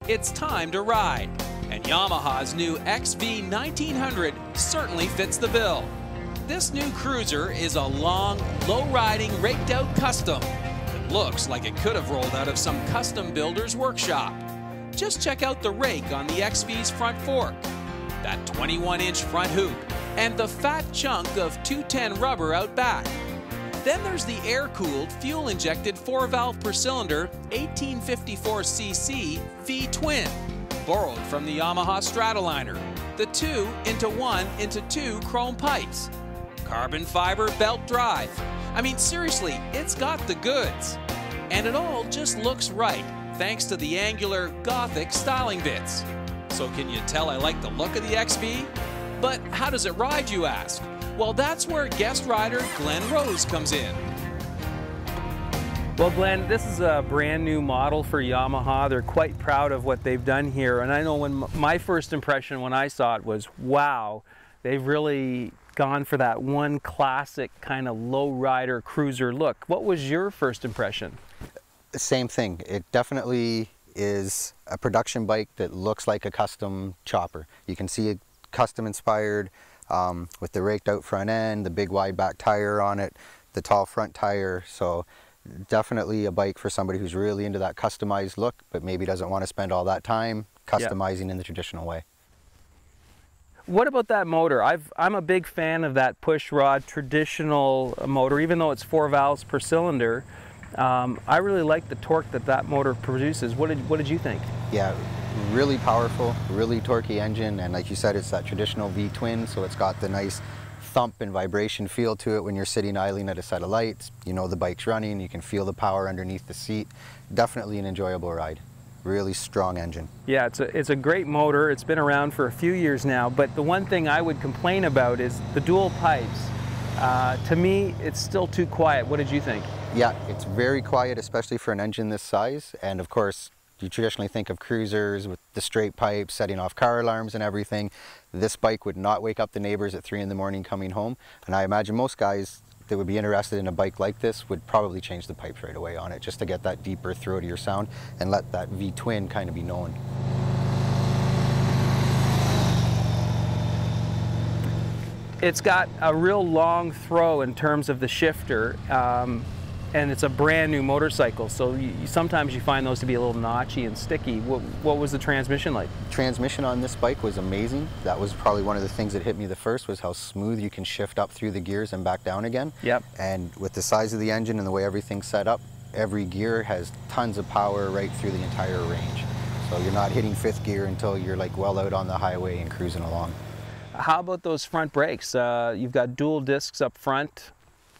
It's time to ride, and Yamaha's new XV1900 certainly fits the bill. This new cruiser is a long, low-riding, raked-out custom. It looks like it could have rolled out of some custom builder's workshop. Just check out the rake on the XV's front fork, that 21-inch front hoop, and the fat chunk of 210 rubber out back. Then there's the air-cooled, fuel-injected 4-valve per cylinder 1854cc V-twin, borrowed from the Yamaha Stratoliner. The 2-into-1-into-2 chrome pipes. Carbon fiber belt drive. I mean, seriously, it's got the goods. And it all just looks right, thanks to the angular, gothic styling bits. So can you tell I like the look of the XV? But how does it ride, you ask? Well, that's where guest rider Glen Rose comes in. Well, Glen, this is a brand new model for Yamaha. They're quite proud of what they've done here. And I know when my first impression when I saw it was, wow, they've really gone for that one classic kind of low rider cruiser look. What was your first impression? Same thing. It definitely is a production bike that looks like a custom chopper. You can see it custom inspired. With the raked out front end, the big wide back tire on it, the tall front tire. So definitely a bike for somebody who's really into that customized look, but maybe doesn't want to spend all that time customizing in the traditional way. What about that motor? I'm a big fan of that push rod traditional motor, even though it's 4 valves per cylinder. I really like the torque that motor produces. What did you think? Yeah. Really powerful, really torquey engine, and like you said, it's that traditional V-twin, so it's got the nice thump and vibration feel to it when you're sitting idling at a set of lights. You know the bike's running, you can feel the power underneath the seat. Definitely an enjoyable ride. Really strong engine. Yeah, it's a great motor. It's been around for a few years now, but the one thing I would complain about is the dual pipes. To me, it's still too quiet. What did you think? Yeah, it's very quiet, especially for an engine this size, and of course, you traditionally think of cruisers with the straight pipes setting off car alarms and everything. This bike would not wake up the neighbors at 3 in the morning coming home. And I imagine most guys that would be interested in a bike like this would probably change the pipes right away on it just to get that deeper throatier sound and let that V-twin kind of be known. It's got a real long throw in terms of the shifter. And it's a brand new motorcycle, so sometimes you find those to be a little notchy and sticky. What was the transmission like? Transmission on this bike was amazing. That was probably one of the things that hit me the first, was how smooth you can shift up through the gears and back down again. Yep. And with the size of the engine and the way everything's set up, every gear has tons of power right through the entire range. So you're not hitting 5th gear until you're like well out on the highway and cruising along. How about those front brakes? You've got dual discs up front.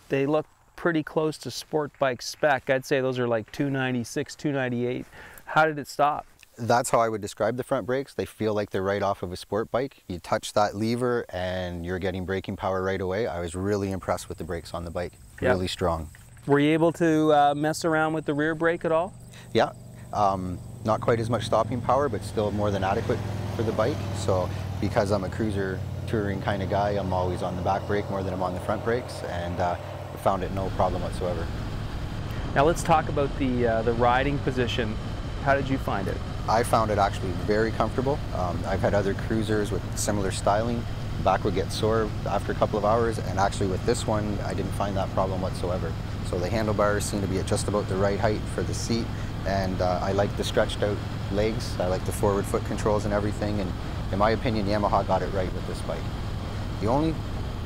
They look pretty close to sport bike spec. I'd say those are like 296, 298. How did it stop? That's how I would describe the front brakes. They feel like they're right off of a sport bike. You touch that lever and you're getting braking power right away. I was really impressed with the brakes on the bike. Yep. Really strong. Were you able to mess around with the rear brake at all? Yeah. Not quite as much stopping power, but still more than adequate for the bike. So because I'm a cruiser touring kind of guy, I'm always on the back brake more than I'm on the front brakes, and found it no problem whatsoever. Now let's talk about the riding position. How did you find it? I found it actually very comfortable. I've had other cruisers with similar styling. Back would get sore after a couple of hours, and actually with this one, I didn't find that problem whatsoever. So the handlebars seem to be at just about the right height for the seat, and I like the stretched out legs. I like the forward foot controls and everything, and in my opinion, Yamaha got it right with this bike. The only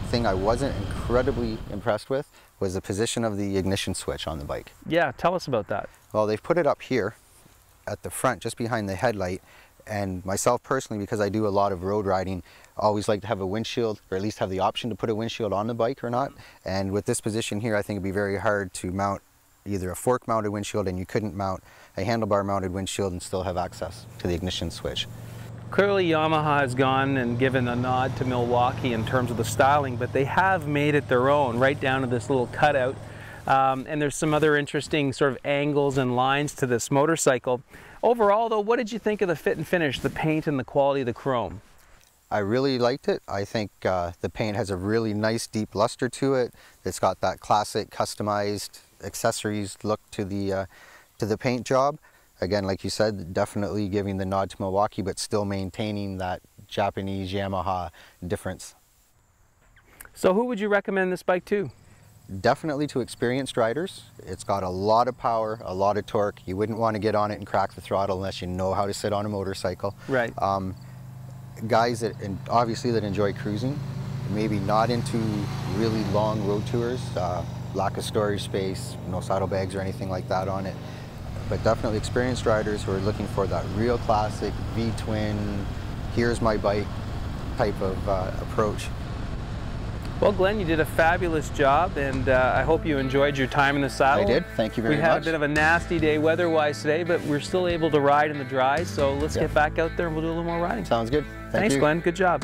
thing I wasn't incredibly impressed with was the position of the ignition switch on the bike. Yeah, tell us about that. Well, they've put it up here at the front, just behind the headlight, and myself personally, because I do a lot of road riding, always like to have a windshield, or at least have the option to put a windshield on the bike or not. And with this position here, I think it'd be very hard to mount either a fork mounted windshield, and you couldn't mount a handlebar mounted windshield and still have access to the ignition switch. Clearly Yamaha has gone and given a nod to Milwaukee in terms of the styling, but they have made it their own, right down to this little cutout. And there's some other interesting sort of angles and lines to this motorcycle. Overall though, what did you think of the fit and finish, the paint and the quality of the chrome? I really liked it. I think the paint has a really nice deep luster to it. It's got that classic customized accessories look to the paint job. Again, like you said, definitely giving the nod to Milwaukee, but still maintaining that Japanese Yamaha difference. So who would you recommend this bike to? Definitely to experienced riders. It's got a lot of power, a lot of torque. You wouldn't want to get on it and crack the throttle unless you know how to sit on a motorcycle. Right. Guys that obviously that enjoy cruising, maybe not into really long road tours, lack of storage space, no saddlebags or anything like that on it, but definitely experienced riders who are looking for that real classic V-twin, here's my bike type of approach. Well, Glenn, you did a fabulous job, and I hope you enjoyed your time in the saddle. I did. Thank you very much. We had a bit of a nasty day weather-wise today, but we're still able to ride in the dry, so let's get back out there and we'll do a little more riding. Sounds good. Thanks, Glenn. Good job.